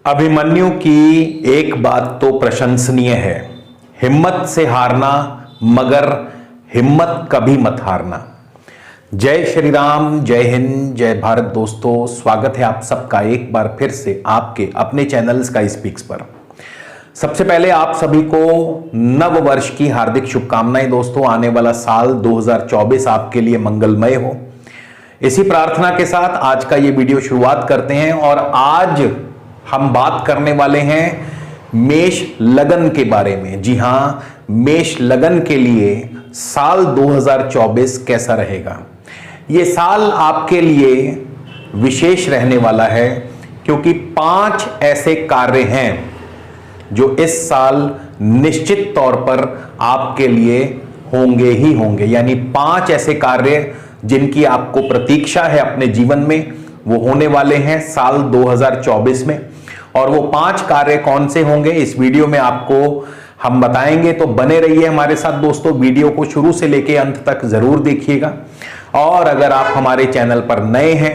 अभिमन्यु की एक बात तो प्रशंसनीय है, हिम्मत से हारना मगर हिम्मत कभी मत हारना। जय श्री राम, जय हिंद, जय भारत। दोस्तों, स्वागत है आप सबका एक बार फिर से आपके अपने चैनल स्काई स्पीक्स पर। सबसे पहले आप सभी को नव वर्ष की हार्दिक शुभकामनाएं। दोस्तों, आने वाला साल 2024 आपके लिए मंगलमय हो, इसी प्रार्थना के साथ आज का ये वीडियो शुरुआत करते हैं। और आज हम बात करने वाले हैं मेष लगन के बारे में। जी हां, मेष लगन के लिए साल 2024 कैसा रहेगा। ये साल आपके लिए विशेष रहने वाला है क्योंकि 5 ऐसे कार्य हैं जो इस साल निश्चित तौर पर आपके लिए होंगे ही होंगे। यानी 5 ऐसे कार्य जिनकी आपको प्रतीक्षा है अपने जीवन में, वो होने वाले हैं साल 2024 में। और वो 5 कार्य कौन से होंगे इस वीडियो में आपको हम बताएंगे, तो बने रहिए हमारे साथ। दोस्तों, वीडियो को शुरू से लेकर अंत तक जरूर देखिएगा। और अगर आप हमारे चैनल पर नए हैं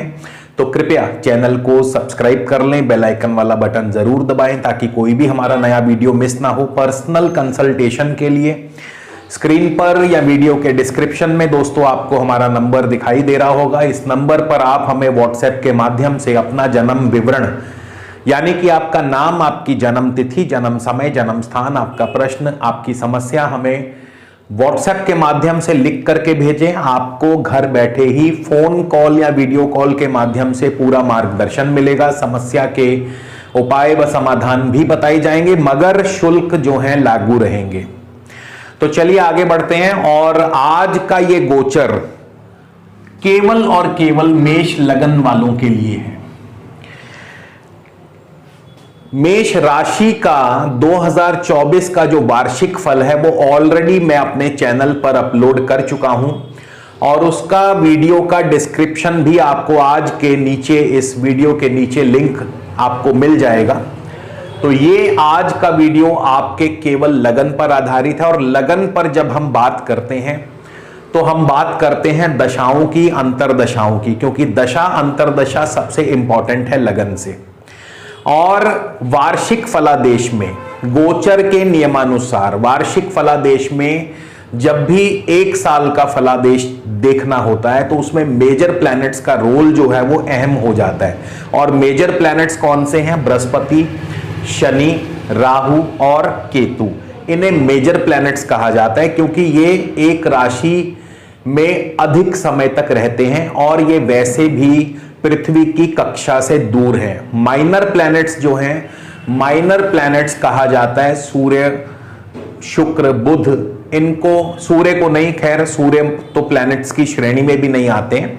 तो कृपया चैनल को सब्सक्राइब कर लें, बेल आइकन वाला बटन जरूर दबाएं ताकि कोई भी हमारा नया वीडियो मिस ना हो। पर्सनल कंसल्टेशन के लिए स्क्रीन पर या वीडियो के डिस्क्रिप्शन में दोस्तों आपको हमारा नंबर दिखाई दे रहा होगा। इस नंबर पर आप हमें व्हाट्सएप के माध्यम से अपना जन्म विवरण, यानी कि आपका नाम, आपकी जन्म तिथि, जन्म समय, जन्म स्थान, आपका प्रश्न, आपकी समस्या हमें व्हाट्सएप के माध्यम से लिख करके भेजें। आपको घर बैठे ही फोन कॉल या वीडियो कॉल के माध्यम से पूरा मार्गदर्शन मिलेगा। समस्या के उपाय व समाधान भी बताए जाएंगे, मगर शुल्क जो है लागू रहेंगे। तो चलिए आगे बढ़ते हैं। और आज का ये गोचर केवल और केवल मेष लगन वालों के लिए है। मेष राशि का 2024 का जो वार्षिक फल है वो ऑलरेडी मैं अपने चैनल पर अपलोड कर चुका हूं और उसका वीडियो का डिस्क्रिप्शन भी आपको आज के नीचे, इस वीडियो के नीचे लिंक आपको मिल जाएगा। तो ये आज का वीडियो आपके केवल लगन पर आधारित है। और लगन पर जब हम बात करते हैं तो हम बात करते हैं दशाओं की, अंतरदशाओं की, क्योंकि दशा अंतरदशा सबसे इंपॉर्टेंट है लगन से। और वार्षिक फलादेश में गोचर के नियमानुसार वार्षिक फलादेश में जब भी एक साल का फलादेश देखना होता है तो उसमें मेजर प्लैनेट्स का रोल जो है वो अहम हो जाता है। और मेजर प्लैनेट्स कौन से हैं? बृहस्पति, शनि, राहु और केतु। इन्हें मेजर प्लैनेट्स कहा जाता है क्योंकि ये एक राशि में अधिक समय तक रहते हैं और ये वैसे भी पृथ्वी की कक्षा से दूर हैं। माइनर प्लैनेट्स जो हैं, माइनर प्लैनेट्स कहा जाता है सूर्य, शुक्र, बुध। इनको, सूर्य को नहीं, खैर सूर्य तो प्लैनेट्स की श्रेणी में भी नहीं आते हैं,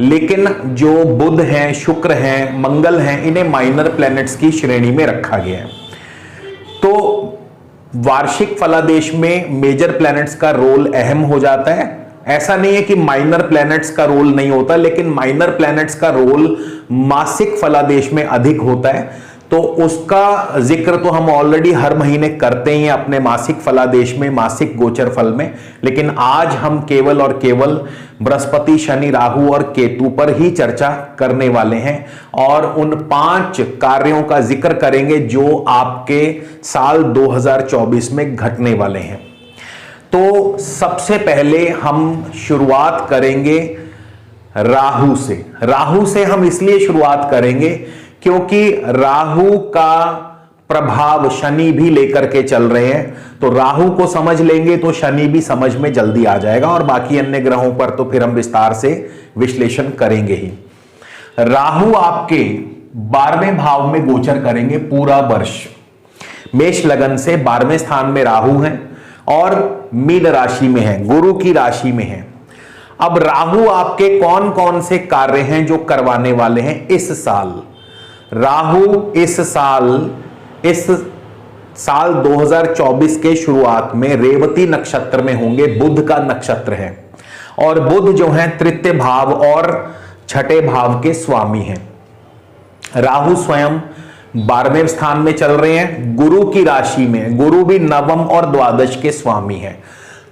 लेकिन जो बुध हैं, शुक्र हैं, मंगल हैं, इन्हें माइनर प्लैनेट्स की श्रेणी में रखा गया है। तो वार्षिक फलादेश में मेजर प्लैनेट्स का रोल अहम हो जाता है। ऐसा नहीं है कि माइनर प्लैनेट्स का रोल नहीं होता, लेकिन माइनर प्लैनेट्स का रोल मासिक फलादेश में अधिक होता है। तो उसका जिक्र तो हम ऑलरेडी हर महीने करते हैं अपने मासिक फलादेश में, मासिक गोचर फल में। लेकिन आज हम केवल और केवल बृहस्पति, शनि, राहु और केतु पर ही चर्चा करने वाले हैं और उन 5 कार्यों का जिक्र करेंगे जो आपके साल 2024 में घटने वाले हैं। तो सबसे पहले हम शुरुआत करेंगे राहु से। राहु से हम इसलिए शुरुआत करेंगे क्योंकि राहु का प्रभाव शनि भी लेकर के चल रहे हैं। तो राहु को समझ लेंगे तो शनि भी समझ में जल्दी आ जाएगा और बाकी अन्य ग्रहों पर तो फिर हम विस्तार से विश्लेषण करेंगे ही। राहु आपके 12वें भाव में गोचर करेंगे पूरा वर्ष। मेष लगन से 12वें स्थान में राहु हैं और मीन राशि में है, गुरु की राशि में है। अब राहु आपके कौन कौन से कार्य हैं जो करवाने वाले हैं इस साल? राहु इस साल 2024 के शुरुआत में रेवती नक्षत्र में होंगे। बुध का नक्षत्र है और बुध जो है तृतीय भाव और छठे भाव के स्वामी हैं। राहु स्वयं 12वें स्थान में चल रहे हैं, गुरु की राशि में। गुरु भी नवम और द्वादश के स्वामी हैं।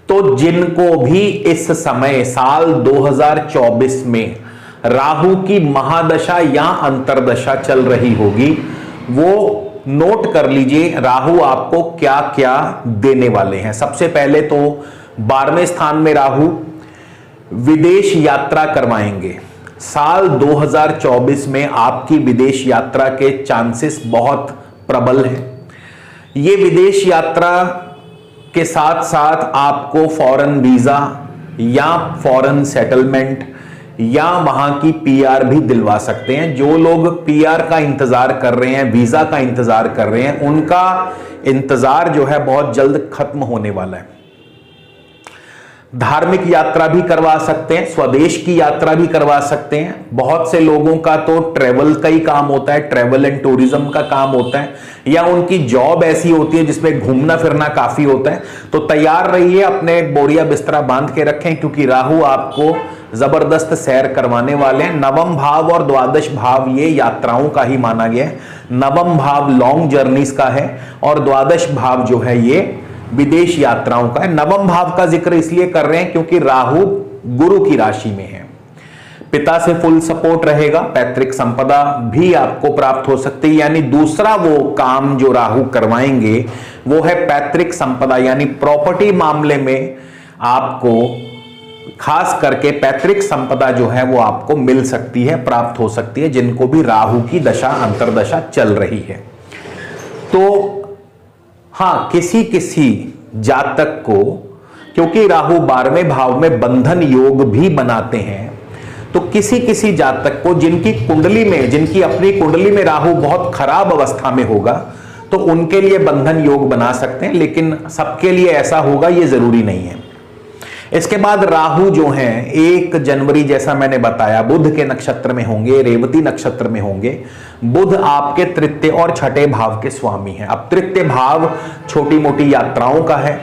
तो जिनको भी इस समय साल 2024 में राहु की महादशा या अंतरदशा चल रही होगी वो नोट कर लीजिए राहु आपको क्या क्या देने वाले हैं। सबसे पहले तो 12वें स्थान में राहु विदेश यात्रा करवाएंगे। साल 2024 में आपकी विदेश यात्रा के चांसेस बहुत प्रबल हैं। ये विदेश यात्रा के साथ साथ आपको फॉरेन वीजा या फॉरेन सेटलमेंट या वहां की पीआर भी दिलवा सकते हैं। जो लोग पीआर का इंतजार कर रहे हैं, वीजा का इंतजार कर रहे हैं, उनका इंतजार जो है बहुत जल्द खत्म होने वाला है। धार्मिक यात्रा भी करवा सकते हैं, स्वदेश की यात्रा भी करवा सकते हैं। बहुत से लोगों का तो ट्रेवल का ही काम होता है, ट्रेवल एंड टूरिज्म का काम होता है, या उनकी जॉब ऐसी होती है जिसमें घूमना फिरना काफी होता है। तो तैयार रहिए, अपने बोरिया बिस्तरा बांध के रखें, क्योंकि राहु आपको जबरदस्त सैर करवाने वाले हैं। नवम भाव और द्वादश भाव ये यात्राओं का ही माना गया है। नवम भाव लॉन्ग जर्नीज का है और द्वादश भाव जो है ये विदेश यात्राओं का है। नवम भाव का जिक्र इसलिए कर रहे हैं क्योंकि राहु गुरु की राशि में है। पिता से फुल सपोर्ट रहेगा, पैतृक संपदा भी आपको प्राप्त हो सकती है। यानी दूसरा वो काम जो राहु करवाएंगे वो है पैतृक संपदा, यानी प्रॉपर्टी मामले में आपको खास करके पैतृक संपदा जो है वो आपको मिल सकती है, प्राप्त हो सकती है, जिनको भी राहु की दशा अंतर्दशा चल रही है। तो हाँ, किसी किसी जातक को, क्योंकि राहु 12वें भाव में बंधन योग भी बनाते हैं, तो किसी किसी जातक को जिनकी कुंडली में, जिनकी अपनी कुंडली में राहु बहुत खराब अवस्था में होगा, तो उनके लिए बंधन योग बना सकते हैं, लेकिन सबके लिए ऐसा होगा ये जरूरी नहीं है। इसके बाद राहु जो हैं 1 जनवरी जैसा मैंने बताया बुध के नक्षत्र में होंगे, रेवती नक्षत्र में होंगे। बुध आपके तृतीय और छठे भाव के स्वामी हैं। अब तृतीय भाव छोटी मोटी यात्राओं का है,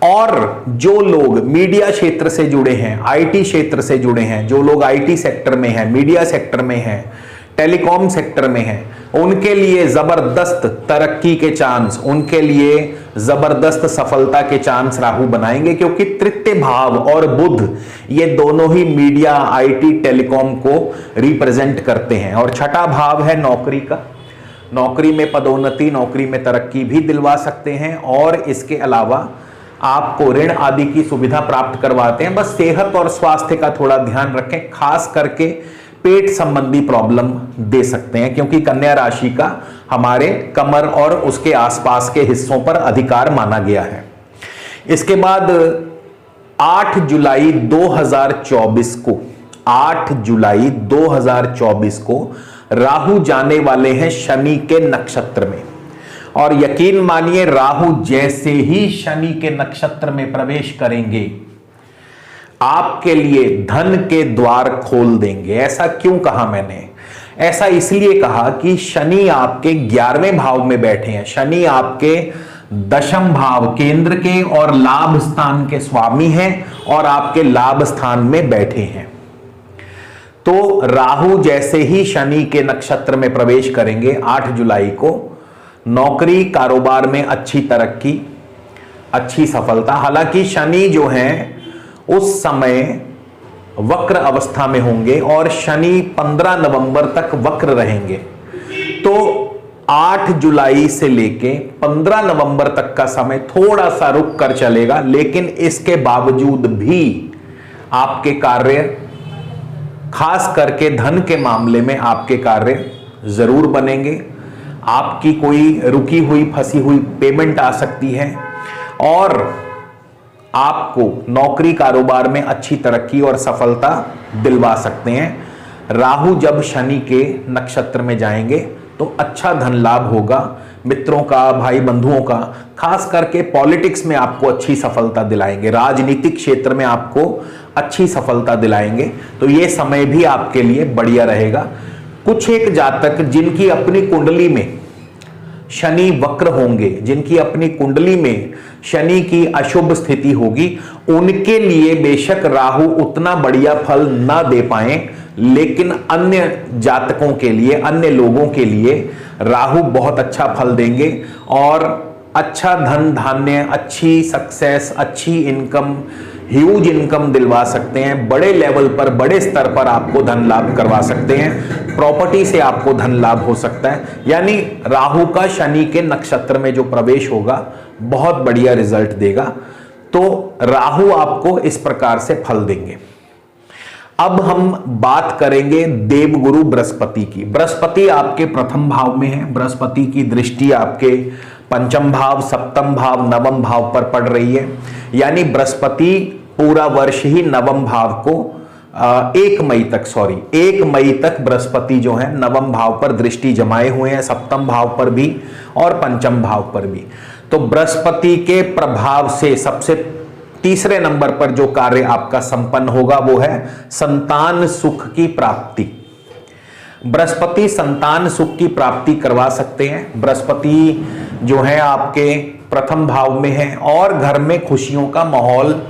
और जो लोग मीडिया क्षेत्र से जुड़े हैं, आईटी क्षेत्र से जुड़े हैं, जो लोग आईटी सेक्टर में हैं, मीडिया सेक्टर में हैं, टेलीकॉम सेक्टर में हैं, उनके लिए जबरदस्त तरक्की के चांस, उनके लिए जबरदस्त सफलता के चांस राहु बनाएंगे, क्योंकि तृतीय भाव और बुध ये दोनों ही मीडिया, आईटी, टेलीकॉम को रिप्रेजेंट करते हैं। और छठा भाव है नौकरी का। नौकरी में पदोन्नति, नौकरी में तरक्की भी दिलवा सकते हैं, और इसके अलावा आपको ऋण आदि की सुविधा प्राप्त करवाते हैं। बस सेहत और स्वास्थ्य का थोड़ा ध्यान रखें, खास करके पेट संबंधी प्रॉब्लम दे सकते हैं, क्योंकि कन्या राशि का हमारे कमर और उसके आसपास के हिस्सों पर अधिकार माना गया है। इसके बाद 8 जुलाई 2024 को 8 जुलाई 2024 को राहु जाने वाले हैं शनि के नक्षत्र में, और यकीन मानिए राहु जैसे ही शनि के नक्षत्र में प्रवेश करेंगे आपके लिए धन के द्वार खोल देंगे। ऐसा क्यों कहा मैंने? ऐसा इसलिए कहा कि शनि आपके 11वें भाव में बैठे हैं। शनि आपके दशम भाव केंद्र के और लाभ स्थान के स्वामी हैं, और आपके लाभ स्थान में बैठे हैं। तो राहु जैसे ही शनि के नक्षत्र में प्रवेश करेंगे 8 जुलाई को, नौकरी कारोबार में अच्छी तरक्की, अच्छी सफलता। हालांकि शनि जो है उस समय वक्र अवस्था में होंगे, और शनि 15 नवंबर तक वक्र रहेंगे। तो 8 जुलाई से लेके 15 नवंबर तक का समय थोड़ा सा रुक कर चलेगा, लेकिन इसके बावजूद भी आपके कार्य, खास करके धन के मामले में आपके कार्य जरूर बनेंगे। आपकी कोई रुकी हुई फंसी हुई पेमेंट आ सकती है, और आपको नौकरी कारोबार में अच्छी तरक्की और सफलता दिलवा सकते हैं। राहु जब शनि के नक्षत्र में जाएंगे तो अच्छा धन लाभ होगा, मित्रों का, भाई बंधुओं का, खास करके पॉलिटिक्स में आपको अच्छी सफलता दिलाएंगे, राजनीतिक क्षेत्र में आपको अच्छी सफलता दिलाएंगे। तो ये समय भी आपके लिए बढ़िया रहेगा। कुछ एक जातक जिनकी अपनी कुंडली में शनि वक्र होंगे, जिनकी अपनी कुंडली में शनि की अशुभ स्थिति होगी, उनके लिए बेशक राहु उतना बढ़िया फल ना दे पाए, लेकिन अन्य जातकों के लिए, अन्य लोगों के लिए राहु बहुत अच्छा फल देंगे, और अच्छा धन धान्य, अच्छी सक्सेस, अच्छी इनकम, ह्यूज इनकम दिलवा सकते हैं, बड़े लेवल पर, बड़े स्तर पर आपको धन लाभ करवा सकते हैं, प्रॉपर्टी से आपको धन लाभ हो सकता है। यानी राहु का शनि के नक्षत्र में जो प्रवेश होगा बहुत बढ़िया रिजल्ट देगा। तो राहु आपको इस प्रकार से फल देंगे। अब हम बात करेंगे देवगुरु बृहस्पति की। बृहस्पति आपके प्रथम भाव में है, बृहस्पति की दृष्टि आपके पंचम भाव, सप्तम भाव, नवम भाव पर पड़ रही है। यानी बृहस्पति पूरा वर्ष ही नवम भाव को 1 मई तक बृहस्पति जो है नवम भाव पर दृष्टि जमाए हुए हैं, सप्तम भाव पर भी और पंचम भाव पर भी। तो बृहस्पति के प्रभाव से सबसे तीसरे नंबर पर जो कार्य आपका संपन्न होगा वो है संतान सुख की प्राप्ति। बृहस्पति संतान सुख की प्राप्ति करवा सकते हैं। बृहस्पति जो है आपके प्रथम भाव में है और घर में खुशियों का माहौल,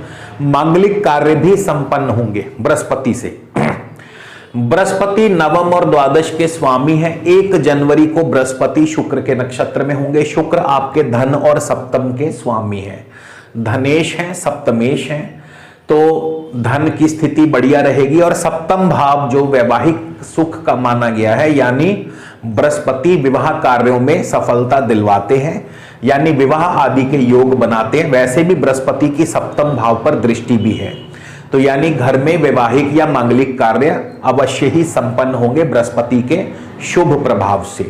मांगलिक कार्य भी संपन्न होंगे बृहस्पति से। बृहस्पति नवम और द्वादश के स्वामी हैं। 1 जनवरी को बृहस्पति शुक्र के नक्षत्र में होंगे। शुक्र आपके धन और सप्तम के स्वामी हैं, धनेश हैं, सप्तमेश हैं, तो धन की स्थिति बढ़िया रहेगी। और सप्तम भाव जो वैवाहिक सुख का माना गया है, यानी बृहस्पति विवाह कार्यों में सफलता दिलवाते हैं, यानी विवाह आदि के योग बनाते हैं। वैसे भी बृहस्पति की सप्तम भाव पर दृष्टि भी है, तो यानी घर में वैवाहिक या मांगलिक कार्य अवश्य ही संपन्न होंगे बृहस्पति के शुभ प्रभाव से।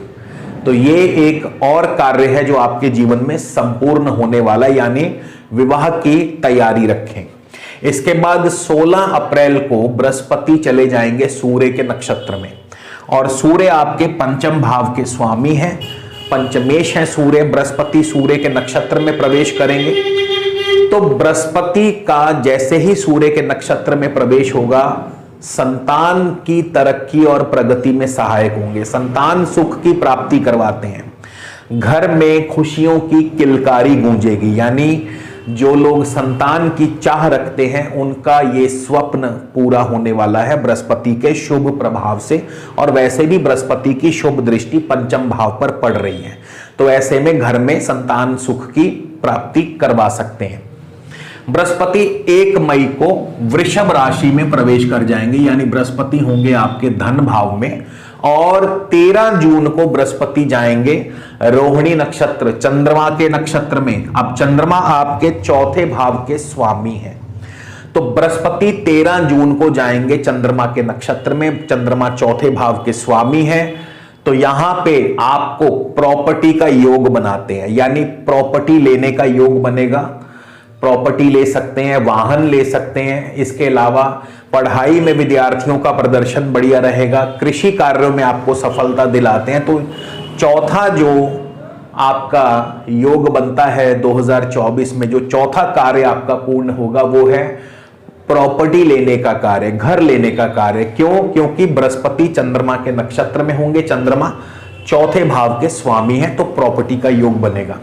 तो ये एक और कार्य है जो आपके जीवन में संपूर्ण होने वाला, यानी विवाह की तैयारी रखें। इसके बाद 16 अप्रैल को बृहस्पति चले जाएंगे सूर्य के नक्षत्र में, और सूर्य आपके पंचम भाव के स्वामी हैं, पंचमेश हैं सूर्य। बृहस्पति सूर्य के नक्षत्र में प्रवेश करेंगे, तो बृहस्पति का जैसे ही सूर्य के नक्षत्र में प्रवेश होगा, संतान की तरक्की और प्रगति में सहायक होंगे। संतान सुख की प्राप्ति करवाते हैं, घर में खुशियों की किलकारी गूंजेगी। यानी जो लोग संतान की चाह रखते हैं उनका ये स्वप्न पूरा होने वाला है बृहस्पति के शुभ प्रभाव से। और वैसे भी बृहस्पति की शुभ दृष्टि पंचम भाव पर पड़ रही है, तो ऐसे में घर में संतान सुख की प्राप्ति करवा सकते हैं। बृहस्पति 1 मई को वृषभ राशि में प्रवेश कर जाएंगे, यानी बृहस्पति होंगे आपके धन भाव में। और 13 जून को बृहस्पति जाएंगे रोहिणी नक्षत्र, चंद्रमा के नक्षत्र में। अब चंद्रमा आपके चौथे भाव के स्वामी हैं, तो बृहस्पति 13 जून को जाएंगे चंद्रमा के नक्षत्र में। चंद्रमा चौथे भाव के स्वामी हैं, तो यहां पे आपको प्रॉपर्टी का योग बनाते हैं, यानी प्रॉपर्टी लेने का योग बनेगा। प्रॉपर्टी ले सकते हैं, वाहन ले सकते हैं। इसके अलावा पढ़ाई में विद्यार्थियों का प्रदर्शन बढ़िया रहेगा, कृषि कार्यों में आपको सफलता दिलाते हैं। तो चौथा जो आपका योग बनता है 2024 में, जो चौथा कार्य आपका पूर्ण होगा वो है प्रॉपर्टी लेने का कार्य, घर लेने का कार्य। क्यों? क्योंकि बृहस्पति चंद्रमा के नक्षत्र में होंगे, चंद्रमा चौथे भाव के स्वामी हैं, तो प्रॉपर्टी का योग बनेगा।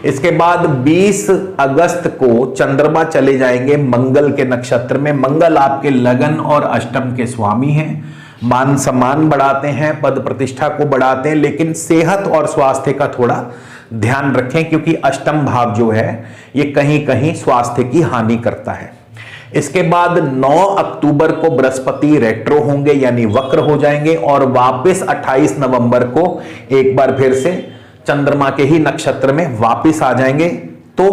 इसके बाद 20 अगस्त को चंद्रमा चले जाएंगे मंगल के नक्षत्र में। मंगल आपके लगन और अष्टम के स्वामी हैं, मान सम्मान बढ़ाते हैं, पद प्रतिष्ठा को बढ़ाते हैं, लेकिन सेहत और स्वास्थ्य का थोड़ा ध्यान रखें, क्योंकि अष्टम भाव जो है ये कहीं कहीं स्वास्थ्य की हानि करता है। इसके बाद 9 अक्टूबर को बृहस्पति रेट्रो होंगे, यानी वक्र हो जाएंगे, और वापस 28 नवंबर को एक बार फिर से चंद्रमा के ही नक्षत्र में वापस आ जाएंगे। तो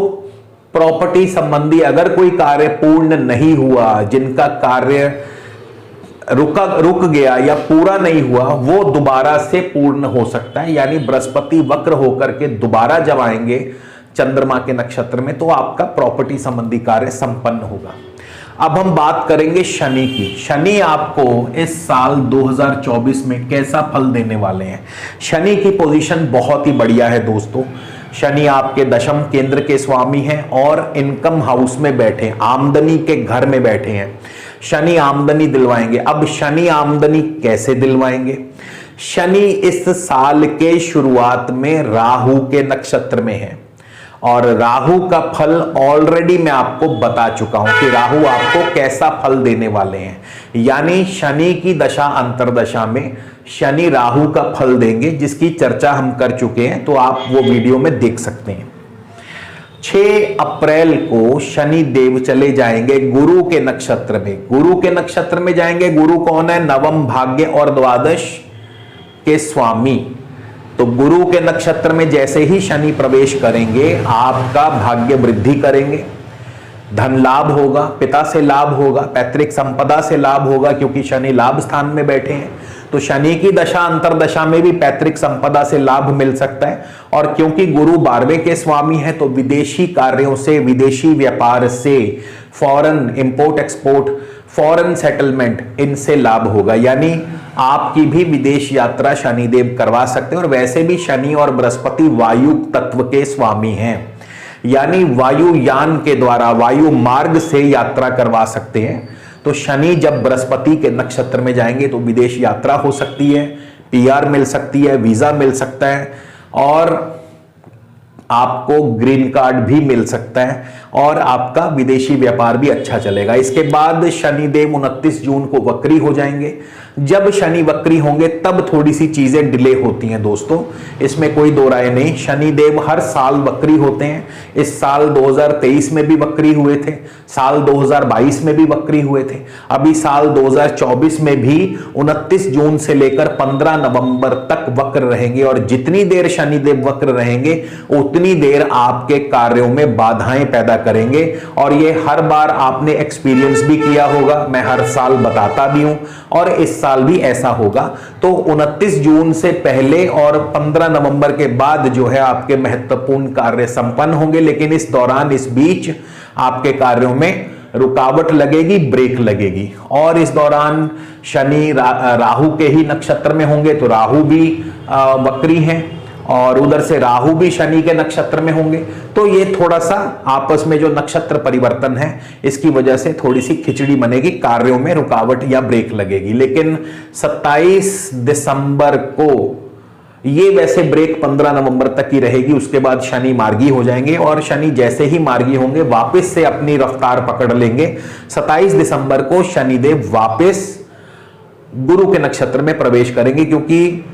प्रॉपर्टी संबंधी अगर कोई कार्य पूर्ण नहीं हुआ, जिनका कार्य रुक गया या पूरा नहीं हुआ, वो दोबारा से पूर्ण हो सकता है। यानी बृहस्पति वक्र होकर के दोबारा जब आएंगे चंद्रमा के नक्षत्र में, तो आपका प्रॉपर्टी संबंधी कार्य संपन्न होगा। अब हम बात करेंगे शनि की। शनि आपको इस साल 2024 में कैसा फल देने वाले हैं। शनि की पोजीशन बहुत ही बढ़िया है दोस्तों। शनि आपके दशम केंद्र के स्वामी हैं और इनकम हाउस में बैठे, आमदनी के घर में बैठे हैं। शनि आमदनी दिलवाएंगे। अब शनि आमदनी कैसे दिलवाएंगे? शनि इस साल के शुरुआत में राहु के नक्षत्र में है, और राहु का फल ऑलरेडी मैं आपको बता चुका हूं कि राहु आपको कैसा फल देने वाले हैं। यानी शनि की दशा अंतरदशा में शनि राहु का फल देंगे, जिसकी चर्चा हम कर चुके हैं, तो आप वो वीडियो में देख सकते हैं। 6 अप्रैल को शनि देव चले जाएंगे गुरु के नक्षत्र में। गुरु के नक्षत्र में जाएंगे। गुरु कौन है? नवम भाग्य और द्वादश के स्वामी। तो गुरु के नक्षत्र में जैसे ही शनि प्रवेश करेंगे, आपका भाग्य वृद्धि करेंगे, धन लाभ होगा, पिता से लाभ होगा, पैतृक संपदा से लाभ होगा, क्योंकि शनि लाभ स्थान में बैठे हैं। तो शनि की दशा अंतरदशा में भी पैतृक संपदा से लाभ मिल सकता है। और क्योंकि गुरु 12वें के स्वामी है, तो विदेशी कार्यों से, विदेशी व्यापार से, foreign import export, foreign settlement, इनसे लाभ होगा। यानी आपकी भी विदेश यात्रा शनिदेव करवा सकते हैं। और वैसे भी शनि और बृहस्पति वायु तत्व के स्वामी हैं, यानी वायुयान के द्वारा, वायु मार्ग से यात्रा करवा सकते हैं। तो शनि जब बृहस्पति के नक्षत्र में जाएंगे तो विदेश यात्रा हो सकती है, पीआर मिल सकती है, वीजा मिल सकता है, और आपको ग्रीन कार्ड भी मिल सकता है, और आपका विदेशी व्यापार भी अच्छा चलेगा। इसके बाद शनिदेव 29 जून को वक्री हो जाएंगे। जब शनि वक्री होंगे तब थोड़ी सी चीजें डिले होती हैं दोस्तों, इसमें कोई दो राय नहीं। शनिदेव हर साल वक्री होते हैं। इस साल 2023 में भी वक्री हुए थे, साल 2022 में भी वक्री हुए थे, अभी साल 2024 में भी 29 जून से लेकर 15 नवंबर तक वक्र रहेंगे। और जितनी देर शनिदेव वक्र रहेंगे उतनी देर आपके कार्यों में बाधाएं पैदा करेंगे। और ये हर बार आपने एक्सपीरियंस भी किया होगा, मैं हर साल बताता भी हूं, और इस साल भी ऐसा होगा। तो 29 जून से पहले और 15 नवंबर के बाद जो है आपके महत्वपूर्ण कार्य संपन्न होंगे। लेकिन इस दौरान, इस बीच आपके कार्यों में रुकावट लगेगी, ब्रेक लगेगी। और इस दौरान शनि राहु के ही नक्षत्र में होंगे, तो राहु भी वक्री हैं, और उधर से राहु भी शनि के नक्षत्र में होंगे। तो ये थोड़ा सा आपस में जो नक्षत्र परिवर्तन है, इसकी वजह से थोड़ी सी खिचड़ी बनेगी, कार्यों में रुकावट या ब्रेक लगेगी। लेकिन 27 दिसंबर को ये वैसे ब्रेक 15 नवंबर तक ही रहेगी। उसके बाद शनि मार्गी हो जाएंगे, और शनि जैसे ही मार्गी होंगे वापस से अपनी रफ्तार पकड़ लेंगे। 27 दिसंबर को शनिदेव वापस गुरु के नक्षत्र में प्रवेश करेंगे, क्योंकि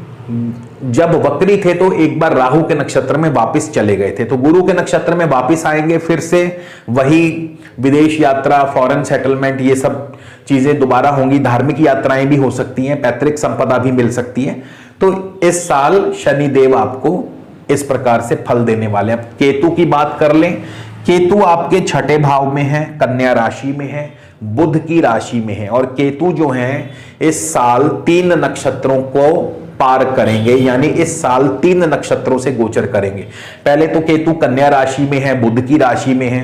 जब वक्री थे तो एक बार राहु के नक्षत्र में वापस चले गए थे। तो गुरु के नक्षत्र में वापस आएंगे, फिर से वही विदेश यात्रा, फॉरेन सेटलमेंट, ये सब चीजें दोबारा होंगी। धार्मिक यात्राएं भी हो सकती हैं, पैतृक संपदा भी मिल सकती है। तो इस साल शनिदेव आपको इस प्रकार से फल देने वाले हैं। केतु की बात कर लें, केतु आपके 6ठे भाव में है, कन्या राशि में है, बुध की राशि में है। और केतु जो है इस साल 3 नक्षत्रों को पार करेंगे, यानी इस साल 3 नक्षत्रों से गोचर करेंगे। पहले तो केतु कन्या राशि में है, बुध की राशि में है।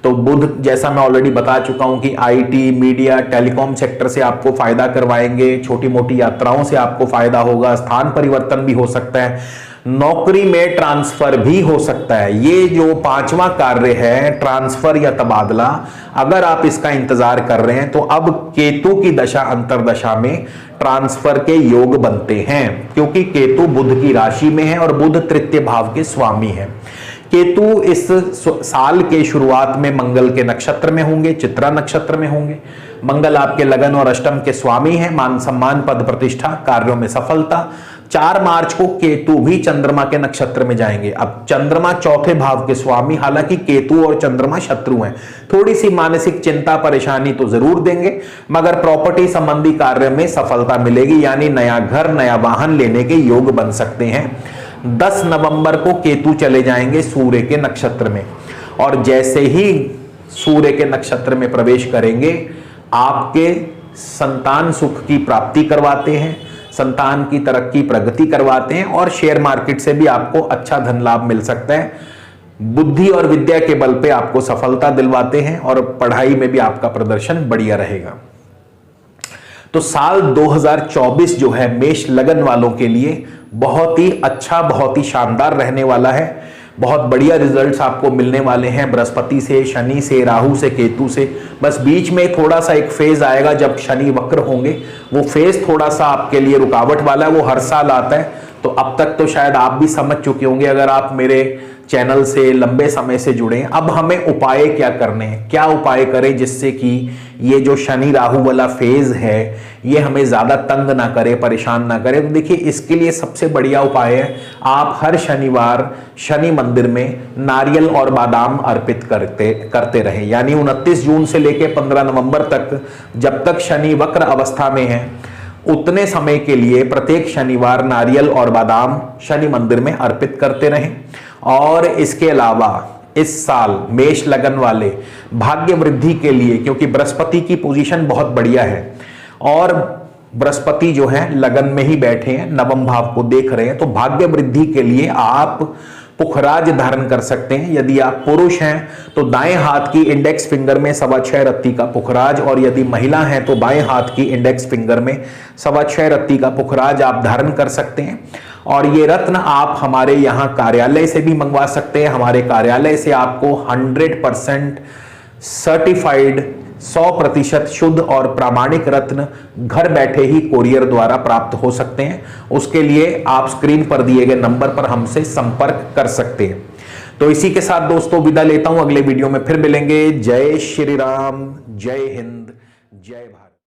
तो बुध, जैसा मैं ऑलरेडी बता चुका हूं कि आईटी, मीडिया, टेलीकॉम सेक्टर से आपको फायदा करवाएंगे, छोटी मोटी यात्राओं से आपको फायदा होगा, स्थान परिवर्तन भी हो सकता है, नौकरी में ट्रांसफर भी हो सकता है। ये जो 5वां कार्य है, ट्रांसफर या तबादला, अगर आप इसका इंतजार कर रहे हैं तो अब केतु की दशा अंतरदशा में ट्रांसफर के योग बनते हैं, क्योंकि केतु बुध की राशि में है और बुध तृतीय भाव के स्वामी है। केतु इस साल के शुरुआत में मंगल के नक्षत्र में होंगे, चित्रा नक्षत्र में होंगे। मंगल आपके लगन और अष्टम के स्वामी हैं, मान सम्मान, पद प्रतिष्ठा, कार्यों में सफलता। 4 मार्च को केतु भी चंद्रमा के नक्षत्र में जाएंगे। अब चंद्रमा 4थे भाव के स्वामी, हालांकि केतु और चंद्रमा शत्रु हैं, थोड़ी सी मानसिक चिंता परेशानी तो जरूर देंगे, मगर प्रॉपर्टी संबंधी कार्य में सफलता मिलेगी, यानी नया घर, नया वाहन लेने के योग बन सकते हैं। 10 नवंबर को केतु चले जाएंगे सूर्य के नक्षत्र में, और जैसे ही सूर्य के नक्षत्र में प्रवेश करेंगे आपके संतान सुख की प्राप्ति करवाते हैं, संतान की तरक्की प्रगति करवाते हैं, और शेयर मार्केट से भी आपको अच्छा धन लाभ मिल सकता है। बुद्धि और विद्या के बल पे आपको सफलता दिलवाते हैं, और पढ़ाई में भी आपका प्रदर्शन बढ़िया रहेगा। तो साल 2024 जो है मेष लगन वालों के लिए बहुत ही अच्छा, बहुत ही शानदार रहने वाला है। बहुत बढ़िया रिजल्ट्स आपको मिलने वाले हैं बृहस्पति से, शनि से, राहु से, केतु से। बस बीच में थोड़ा सा एक फेज आएगा जब शनि वक्र होंगे, वो फेज थोड़ा सा आपके लिए रुकावट वाला है, वो हर साल आता है। तो अब तक तो शायद आप भी समझ चुके होंगे अगर आप मेरे चैनल से लंबे समय से जुड़े हैं। अब हमें उपाय क्या करने हैं, क्या उपाय करें जिससे कि ये जो शनि राहु वाला फेज है ये हमें ज्यादा तंग ना करे, परेशान ना करे। तो देखिए इसके लिए सबसे बढ़िया उपाय है, आप हर शनिवार शनि मंदिर में नारियल और बादाम अर्पित करते रहे। यानी 29 जून से लेकर 15 नवंबर तक, जब तक शनि वक्र अवस्था में है, उतने समय के लिए प्रत्येक शनिवार नारियल और बादाम शनि मंदिर में अर्पित करते रहें। और इसके अलावा इस साल मेष लगन वाले भाग्य वृद्धि के लिए, क्योंकि बृहस्पति की पोजीशन बहुत बढ़िया है और बृहस्पति जो है लगन में ही बैठे हैं, नवम भाव को देख रहे हैं, तो भाग्य वृद्धि के लिए आप पुखराज धारण कर सकते हैं। यदि आप पुरुष हैं तो दाएं हाथ की इंडेक्स फिंगर में 6.25 रत्ती का पुखराज, और यदि महिला हैं तो बाएं हाथ की इंडेक्स फिंगर में 6.25 रत्ती का पुखराज आप धारण कर सकते हैं। और ये रत्न आप हमारे यहाँ कार्यालय से भी मंगवा सकते हैं। हमारे कार्यालय से आपको 100% सर्टिफाइड, 100% शुद्ध और प्रामाणिक रत्न घर बैठे ही कोरियर द्वारा प्राप्त हो सकते हैं। उसके लिए आप स्क्रीन पर दिए गए नंबर पर हमसे संपर्क कर सकते हैं। तो इसी के साथ दोस्तों विदा लेता हूं, अगले वीडियो में फिर मिलेंगे। जय श्री राम, जय हिंद, जय भारत।